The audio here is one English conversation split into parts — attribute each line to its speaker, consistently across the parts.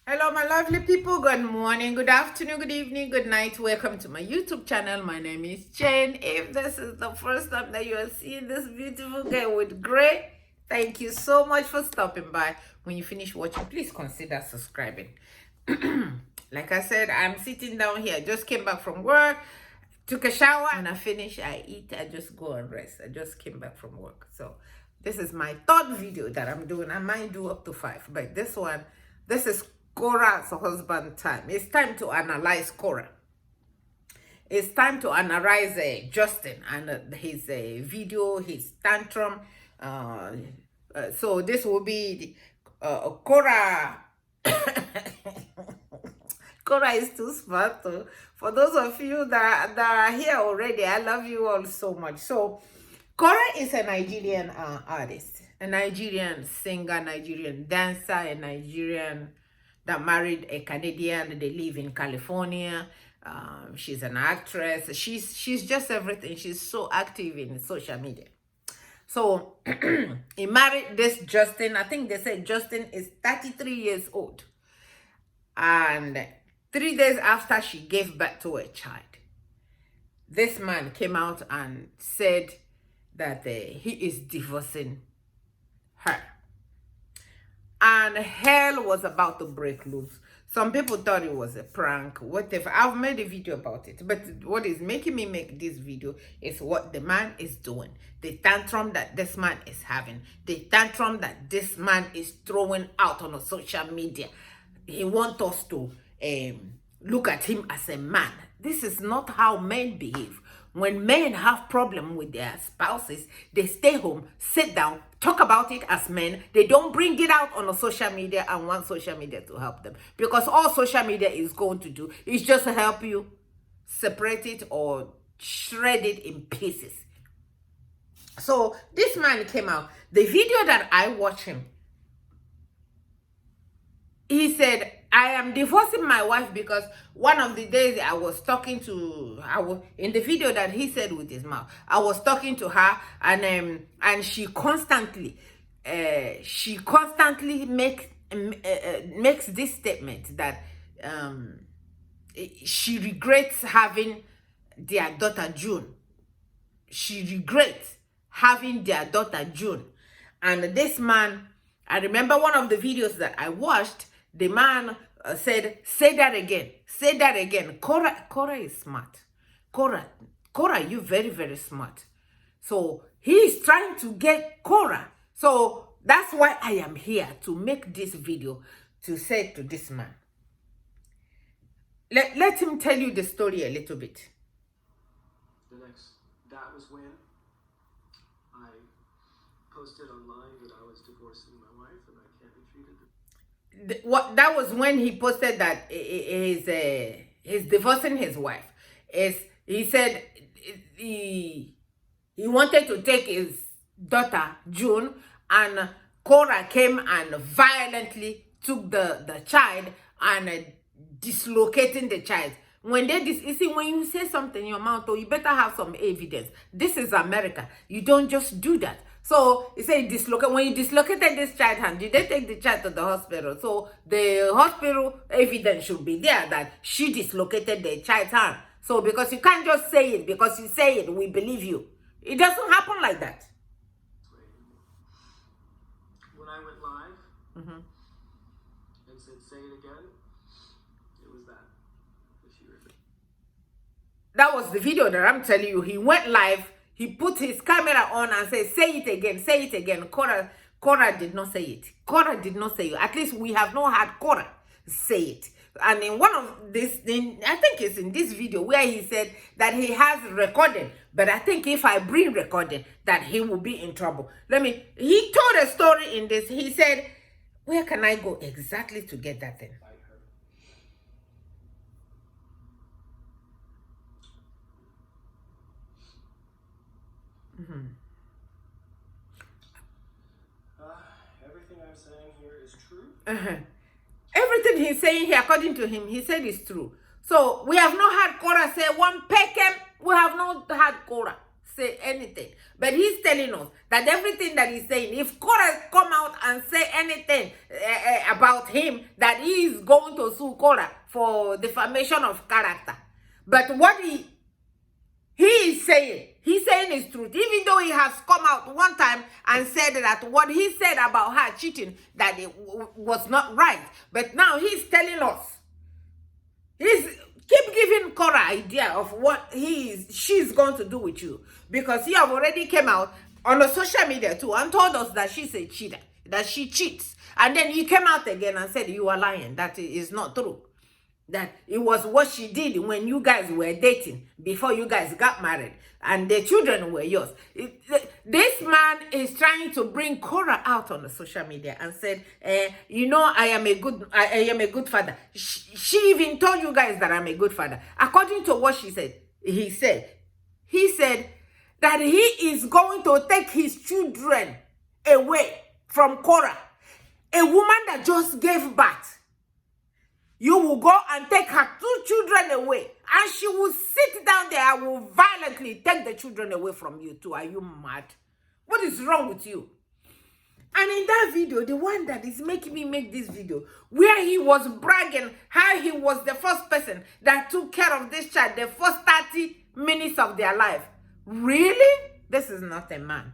Speaker 1: Hello, my lovely people. Good morning, good afternoon, good evening, good night. Welcome to my YouTube channel. My name is Jane. If this is the first time that you are seeing this beautiful girl with gray, thank you so much for stopping by. When you finish watching, please consider subscribing. Like I said, I'm sitting down here. I just came back from work, took a shower. When I finish, I eat. I just go and rest. I just came back from work. So this is my third video that I'm doing. I might do up to 5, but this is Korra'S husband time. It's time to analyze Korra. It's time to analyze Justin and his video, his tantrum. So this will be Korra. Korra is too smart. For those of you that are here already, I love you all so much. So Korra is a Nigerian artist, a Nigerian singer, Nigerian dancer, a Nigerian that married a Canadian. They live in California. She's an actress. She's just everything. She's so active in social media. So he married this Justin. I think they said Justin is 33 years old. And 3 days after she gave birth to a child, this man came out and said that he is divorcing her. And hell was about to break loose. Some people thought it was a prank, whatever. I've made a video about it. But what is making me make this video is what the man is doing. The tantrum that this man is having. The tantrum that this man is throwing out on social media. He wants us to look at him as a man. This is not how men behave. When men have problem with their spouses, they stay home, sit down, talk about it as men. They don't bring it out on the social media and want social media to help them. Because all social media is going to do is just help you separate it or shred it in pieces. So this man came out. The video that I watched him, he said, I am divorcing my wife because one of the days I was talking to, in the video that he said with his mouth, I was talking to her and she constantly makes this statement that she regrets having their daughter June. She regrets having their daughter June. And this man, I remember one of the videos that I watched, the man said, say that again. Say that again. Korra is smart. Korra, you very, very smart. So he is trying to get Korra. So that's why I am here to make this video to say to this man. Let him tell you the story a little bit.
Speaker 2: That was when I posted online that I was divorcing my wife and I can't be treated.
Speaker 1: That was when he posted that he's divorcing his wife. He said he wanted to take his daughter June, and Korra came and violently took the child and dislocating the child. When you see, when you say something in your mouth, you better have some evidence. This is America. You don't just do that. So he said when you dislocated this child hand, did they take the child to the hospital? So the hospital evidence should be there that she dislocated the child's hand. So because you can't just say it, because you say it, we believe you. It doesn't happen like that.
Speaker 2: When I went live and said, say it again, it was that.
Speaker 1: That was the video that I'm telling you. He went live. He put his camera on and said, say it again, say it again. Korra did not say it. Korra did not say it. At least we have not had Korra say it. And in one of this, I think it's in this video where he said that he has recorded. But I think if I bring recording, that he will be in trouble. He told a story in this. He said, where can I go exactly to get that thing?
Speaker 2: Everything I'm saying here is true.
Speaker 1: Everything he's saying here, according to him, he said is true. So we have not had Korra say one pekem. We have not had Korra say anything. But he's telling us that everything that he's saying, if Korra come out and say anything about him, that he is going to sue Korra for defamation of character. But what he is saying, he's saying his truth, even though he has come out one time and said that what he said about her cheating, that it was not right. But now he's telling us, he's keep giving Korra idea of what she's going to do with you, because he have already came out on the social media too and told us that she's a cheater, that she cheats, and then he came out again and said you are lying, that is not true, that it was what she did when you guys were dating before you guys got married, and the children were yours. This man is trying to bring Korra out on the social media and said, you know, I am a good father. She even told you guys that I'm a good father. According to what he said that he is going to take his children away from Korra, a woman that just gave birth. You will go and take her 2 children away, and she will sit down there and will violently take the children away from you too. Are you mad? What is wrong with you? And in that video, the one that is making me make this video, where he was bragging how he was the first person that took care of this child the first 30 minutes of their life. Really? This is not a man.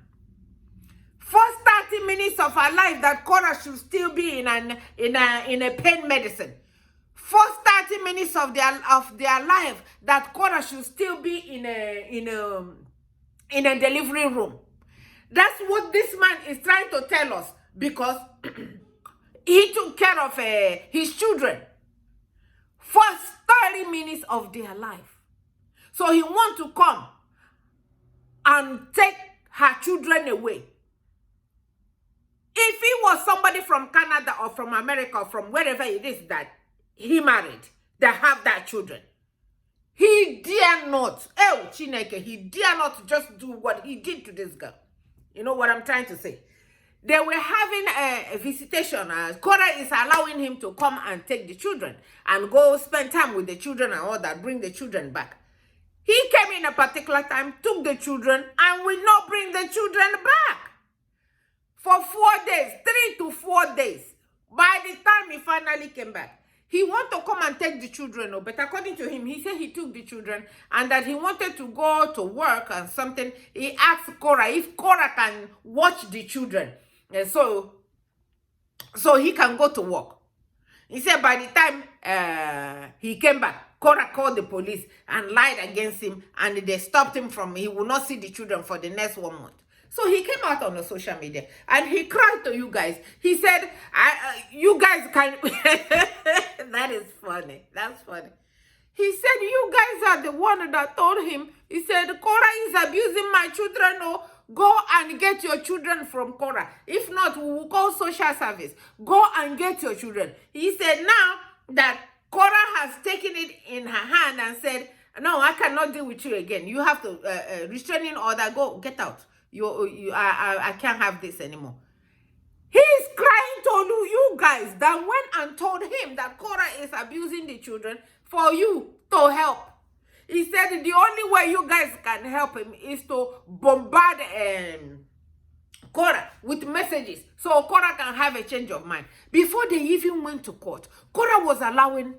Speaker 1: First 30 minutes of her life that Korra should still be in a pain medicine. First 30 minutes of their life that Korra should still be in a delivery room. That's what this man is trying to tell us, because he took care of his children. First 30 minutes of their life. So he wants to come and take her children away. If he was somebody from Canada or from America or from wherever it is that he married, that have that children, he dare not, Chineke, he dare not just do what he did to this girl. You know what I'm trying to say? They were having a visitation. Korra is allowing him to come and take the children and go spend time with the children and all that, bring the children back. He came in a particular time, took the children, and will not bring the children back. For 4 days, 3 to 4 days. By the time he finally came back, he wanted to come and take the children, but according to him, he said he took the children and that he wanted to go to work and something. He asked Korra if Korra can watch the children, and so he can go to work. He said by the time he came back, Korra called the police and lied against him, and they stopped him from, he will not see the children for the next 1 month. So he came out on the social media and he cried to you guys. He said, you guys can... That is funny. That's funny. He said, you guys are the one that told him. He said, Korra is abusing my children. Oh, go and get your children from Korra. If not, we will call social service. Go and get your children. He said, now that Korra has taken it in her hand and said, no, I cannot deal with you again. You have to restraining order. Go, get out. I can't have this anymore. He's crying to you guys that went and told him that Korra is abusing the children for you to help. He said the only way you guys can help him is to bombard Korra with messages so Korra can have a change of mind. Before they even went to court, Korra was allowing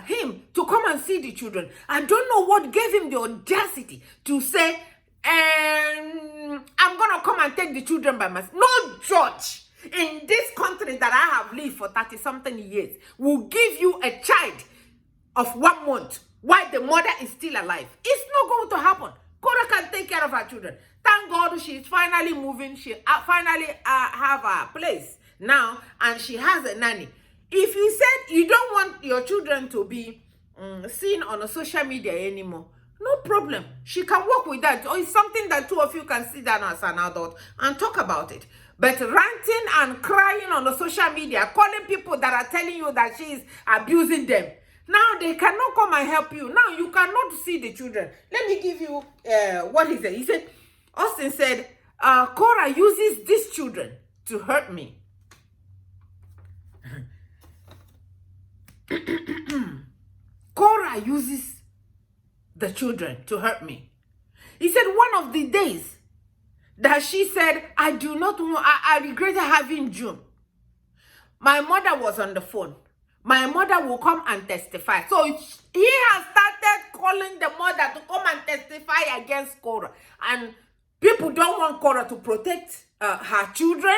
Speaker 1: him to come and see the children. I don't know what gave him the audacity to say, I'm gonna come and take the children by myself. No judge in this country that I have lived for 30-something years will give you a child of 1 month while the mother is still alive. It's not going to happen. Korra can take care of her children. Thank God she's finally moving. She finally have a place now, and she has a nanny. If you said you don't want your children to be seen on a social media anymore, no problem. She can work with that. Or it's something that 2 of you can sit down as an adult and talk about it. But ranting and crying on the social media, calling people that are telling you that she is abusing them, now they cannot come and help you. Now you cannot see the children. Let me give you what he said. He said, Austin said, Korra uses these children to hurt me. Korra uses the children to hurt me. He said one of the days that she said, I do not want, I regretted having June. My mother was on the phone. My mother will come and testify. So he has started calling the mother to come and testify against Korra. And people don't want Korra to protect her children.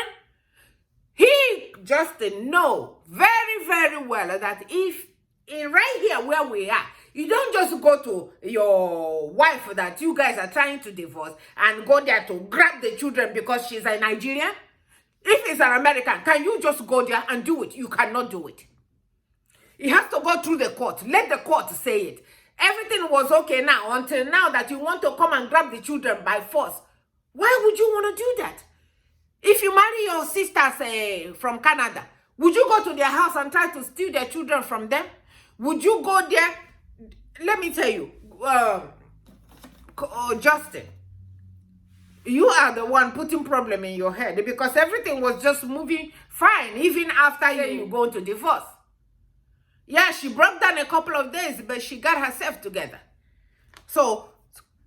Speaker 1: He just know very, very well that if right here where we are, you don't just go to your wife that you guys are trying to divorce and go there to grab the children because she's a Nigerian. If it's an American, can you just go there and do it? You cannot do it. It has to go through the court. Let the court say it. Everything was okay now until now that you want to come and grab the children by force. Why would you want to do that? If you marry your sisters from Canada, would you go to their house and try to steal their children from them? Would you go there? Let me tell you, Justin, you are the one putting problem in your head because everything was just moving fine even after you going to divorce. Yeah, she broke down a couple of days, but she got herself together. So,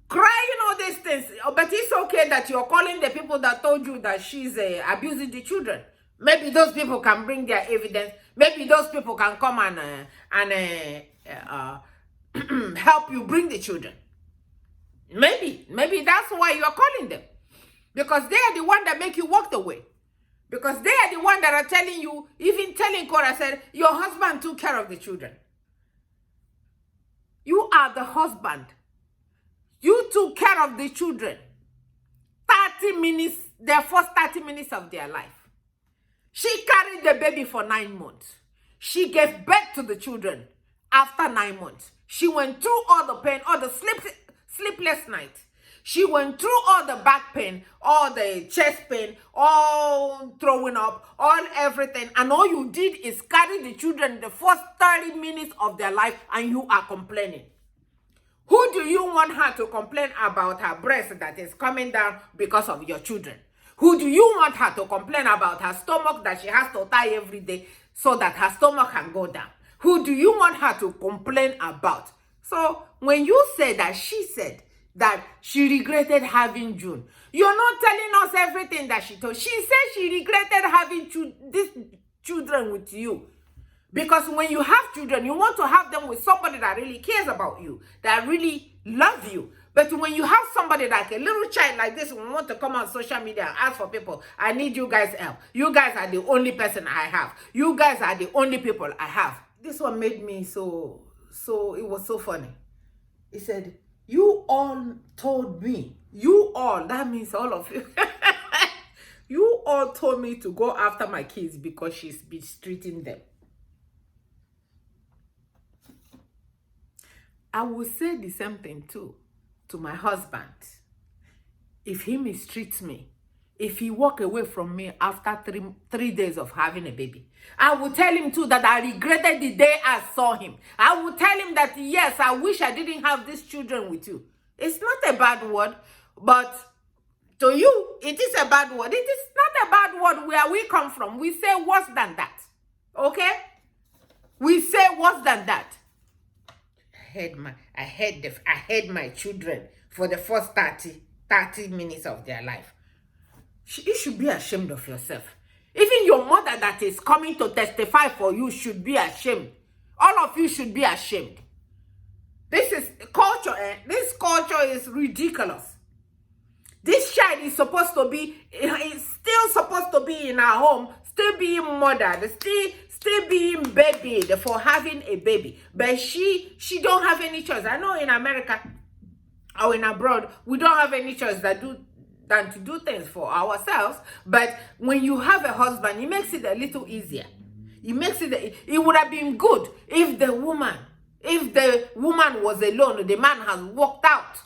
Speaker 1: crying all these things, but it's okay that you're calling the people that told you that she's abusing the children. Maybe those people can bring their evidence. Maybe those people can come and help you bring the children. Maybe that's why you are calling them. Because they are the one that make you walk the way. Because they are the one that are telling you, even telling Korra said, your husband took care of the children. You are the husband. You took care of the children. 30 minutes, their first 30 minutes of their life. She carried the baby for 9 months. She gave birth to the children after 9 months. She went through all the pain, all the sleepless nights. She went through all the back pain, all the chest pain, all throwing up, all everything. And all you did is carry the children the first 30 minutes of their life and you are complaining. Who do you want her to complain about her breast that is coming down because of your children? Who do you want her to complain about her stomach that she has to tie every day so that her stomach can go down? Who do you want her to complain about? So when you say that she said that she regretted having June, you're not telling us everything that she told. She said she regretted having these children with you. Because when you have children, you want to have them with somebody that really cares about you, that really loves you. But when you have somebody like a little child like this, who want to come on social media and ask for people, I need you guys' help. You guys are the only person I have. You guys are the only people I have. This one made me so it was so funny. He said, you all told me, you all, that means all of you. You all told me to go after my kids because she's mistreating them. I will say the same thing too to my husband. If he mistreats me, if he walk away from me after three days of having a baby, I will tell him too that I regretted the day I saw him. I will tell him that, yes, I wish I didn't have these children with you. It's not a bad word, but to you, it is a bad word. It is not a bad word where we come from. We say worse than that. Okay? We say worse than that. I had my children for the first 30 minutes of their life. You should be ashamed of yourself. Even your mother that is coming to testify for you should be ashamed. All of you should be ashamed. This is culture. This culture is ridiculous. This child is supposed to be, is still supposed to be in her home, still being mothered, still being babied for having a baby. But she don't have any choice. I know in America or in abroad, we don't have any choice than to do things for ourselves. But when you have a husband, it makes it a little easier. It would have been good if the woman was alone, the man has walked out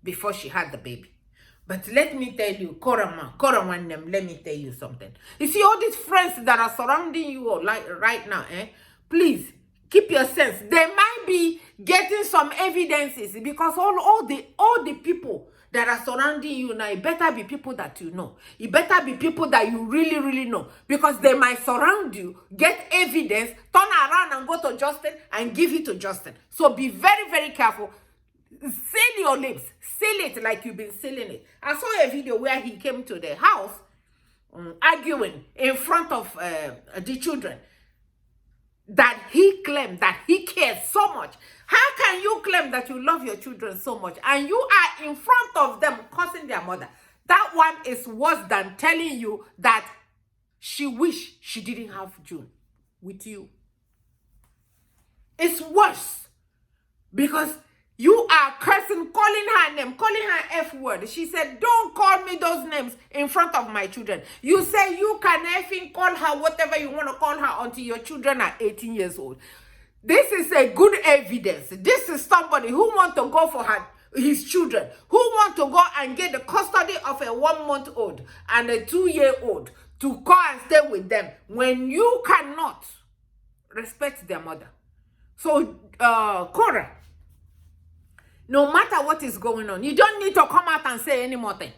Speaker 1: before she had the baby. But let me tell you, Korra, let me tell you something. You see all these friends that are surrounding you right now, please keep your sense. They might be getting some evidences because all the people that are surrounding you now, it better be people that you know. It better be people that you really, really know. Because they might surround you, get evidence, turn around and go to Justin and give it to Justin. So be very, very careful. Seal your lips. Seal it like you've been sealing it. I saw a video where he came to the house arguing in front of the children, that he claimed that he cares so much. How can you claim that you love your children so much and you are in front of them cursing their mother? That one is worse than telling you that she wish she didn't have June with you. It's worse because you are cursing, calling her name, calling her F word. She said, don't call me those names in front of my children. You say you can effing call her whatever you want to call her until your children are 18 years old. This is a good evidence. This is somebody who wants to go for his children, who want to go and get the custody of a 1-month-old and a 2-year-old to go and stay with them when you cannot respect their mother. So, Korra, no matter what is going on, you don't need to come out and say any more thing.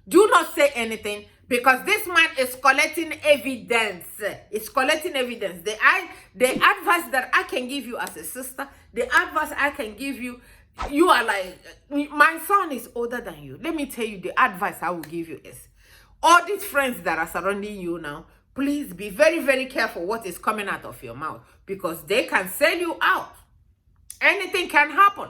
Speaker 1: Do not say anything because this man is collecting evidence. It's collecting evidence. The advice that I can give you as a sister, the advice I can give you, you are like, my son is older than you. Let me tell you the advice I will give you is, all these friends that are surrounding you now, please be very, very careful what is coming out of your mouth because they can sell you out. Anything can happen.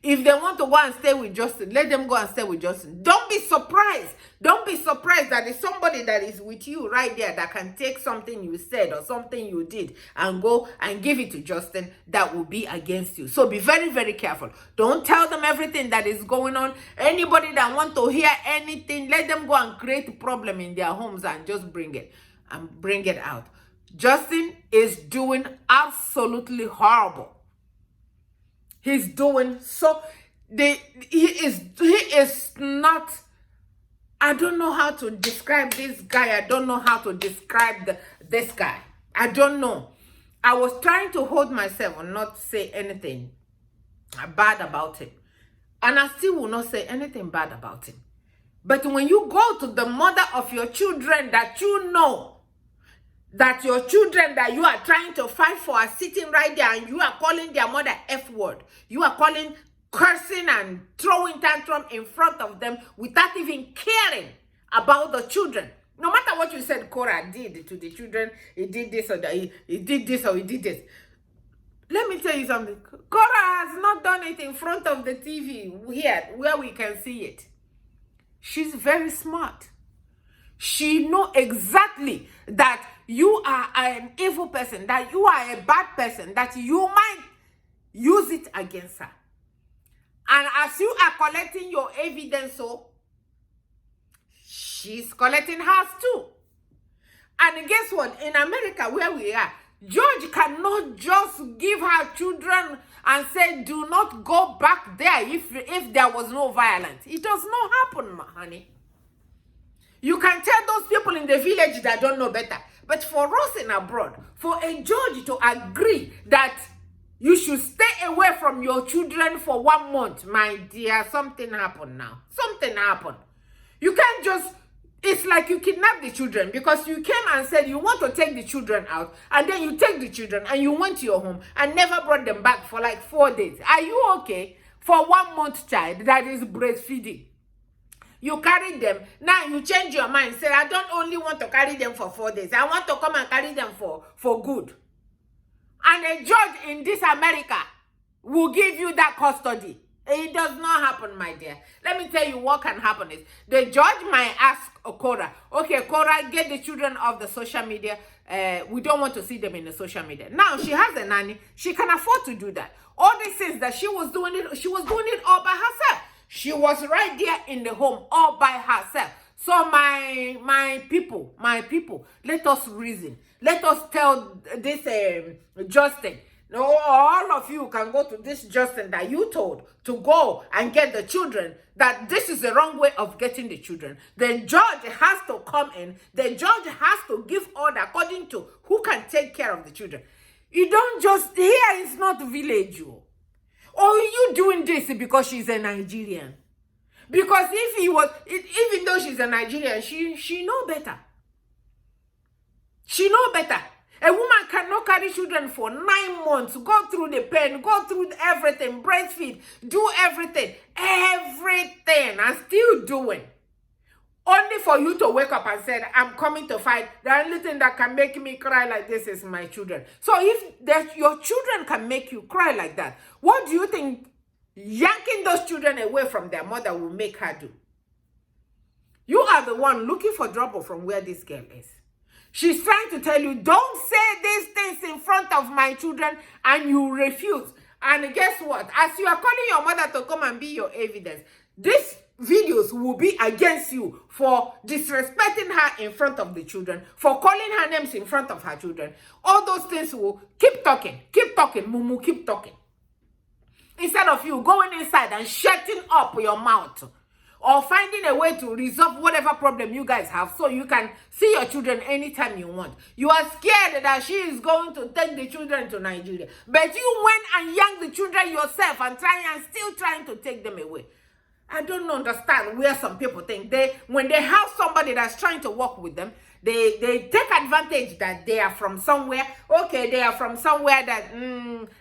Speaker 1: If they want to go and stay with Justin, let them go and stay with Justin. Don't be surprised. Don't be surprised that it's somebody that is with you right there that can take something you said or something you did and go and give it to Justin that will be against you. So be very, very careful. Don't tell them everything that is going on. Anybody that want to hear anything, let them go and create a problem in their homes and just bring it out. Justin is doing absolutely horrible. He's doing so. He is not. I don't know how to describe this guy. I don't know how to describe this guy. I don't know. I was trying to hold myself and not say anything bad about him, and I still will not say anything bad about him. But when you go to the mother of your children that you know, that your children that you are trying to fight for are sitting right there and you are calling their mother F word. You are cursing and throwing tantrum in front of them without even caring about the children. No matter what you said Korra did to the children, he did this or that, he did this or he did this. Let me tell you something. Korra has not done it in front of the TV here where we can see it. She's very smart. She knows exactly that you are an evil person, that you are a bad person, that you might use it against her. And as you are collecting your evidence, so she's collecting hers too. And guess what? In America, where we are, George cannot just give her children and say, do not go back there if there was no violence. It does not happen, honey. You can tell those people in the village that don't know better. But for us in abroad, for a judge to agree that you should stay away from your children for 1 month, my dear, something happened now. Something happened. You can't just, it's like you kidnapped the children because you came and said you want to take the children out, and then you take the children and you went to your home and never brought them back for like 4 days. Are you okay? For 1 month child that is breastfeeding. You carry them. Now you change your mind. Say, I don't only want to carry them for 4 days. I want to come and carry them for good. And a judge in this America will give you that custody. It does not happen, my dear. Let me tell you what can happen is the judge might ask Korra, okay, Korra, get the children off the social media. We don't want to see them in the social media. Now she has a nanny. She can afford to do that. All these things that she was doing it all by herself. She was right there in the home all by herself. So my people, let us reason. Let us tell this Justin. No, all of you can go to this Justin that you told to go and get the children, that this is the wrong way of getting the children. The judge has to come in. The judge has to give order according to who can take care of the children. You don't just, here is not village. Or you doing this because she's a Nigerian? Because if he was, even though she's a Nigerian, she know better. She know better. A woman cannot carry children for 9 months, go through the pain, go through everything, breastfeed, do everything, and still doing. Only for you to wake up and say, I'm coming to fight. The only thing that can make me cry like this is my children. So if your children can make you cry like that, what do you think yanking those children away from their mother will make her do? You are the one looking for trouble from where this girl is. She's trying to tell you, don't say these things in front of my children, and you refuse. And guess what? As you are calling your mother to come and be your evidence, these videos will be against you for disrespecting her in front of the children, for calling her names in front of her children. All those things will keep talking, mumu, keep talking. Instead of you going inside and shutting up your mouth, or finding a way to resolve whatever problem you guys have so you can see your children anytime you want. You are scared that she is going to take the children to Nigeria. But you went and yanked the children yourself and still trying to take them away. I don't understand where some people think when they have somebody that's trying to work with them, they take advantage that they are from somewhere. Okay, they are from somewhere that,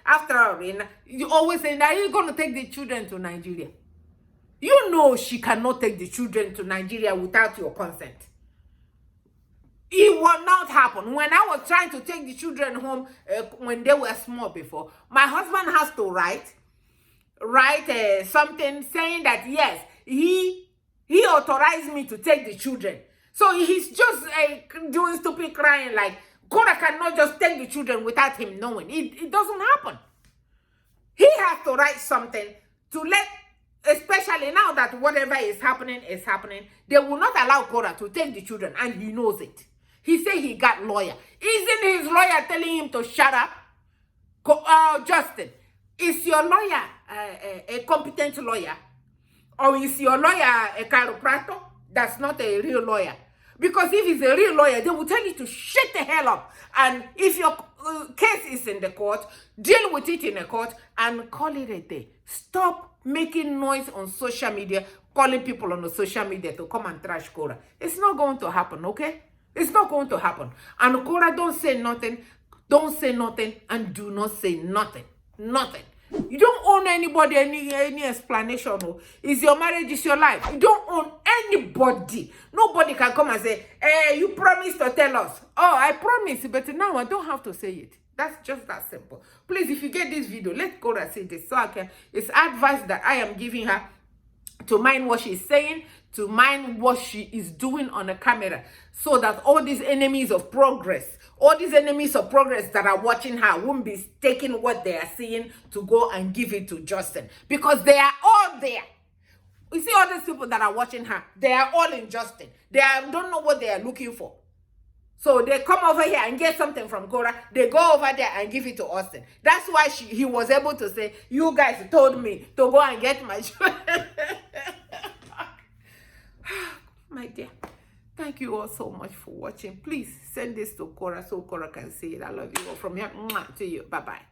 Speaker 1: after all, you always say, are you going to take the children to Nigeria? You know she cannot take the children to Nigeria without your consent. It will not happen. When I was trying to take the children home when they were small before, my husband has to write something saying that, yes, he authorized me to take the children. So he's just doing stupid crying like, Korra cannot just take the children without him knowing. It doesn't happen. He has to write something to let, especially now that whatever is happening, they will not allow Korra to take the children, and he knows it. He said he got lawyer. Isn't his lawyer telling him to shut up? Justin, is your lawyer a competent lawyer? Or is your lawyer a chiropractor that's not a real lawyer? Because if he's a real lawyer, they will tell you to shut the hell up. And if your case is in the court, deal with it in the court and call it a day. Stop making noise on social media, calling people on the social media to come and trash Korra. It's not going to happen, okay? It's not going to happen. And Korra, don't say nothing, and do not say nothing. Nothing. You don't own anybody any explanation. It's your marriage, it's your life. You don't own anybody. Nobody can come and say, hey, you promised to tell us. Oh, I promise, but now I don't have to say it. That's just that simple. Please, if you get this video, let Korra say this so I can. It's advice that I am giving her to mind what she's saying, to mind what she is doing on the camera, so that all these enemies of progress that are watching her won't be taking what they are seeing to go and give it to Justin, because they are all there. You see all these people that are watching her, they are all in Justin. Don't know what they are looking for. So they come over here and get something from Korra. They go over there and give it to Austin. That's why he was able to say, you guys told me to go and get my children. My dear, thank you all so much for watching. Please send this to Korra so Korra can see it. I love you all from here to you. Bye-bye.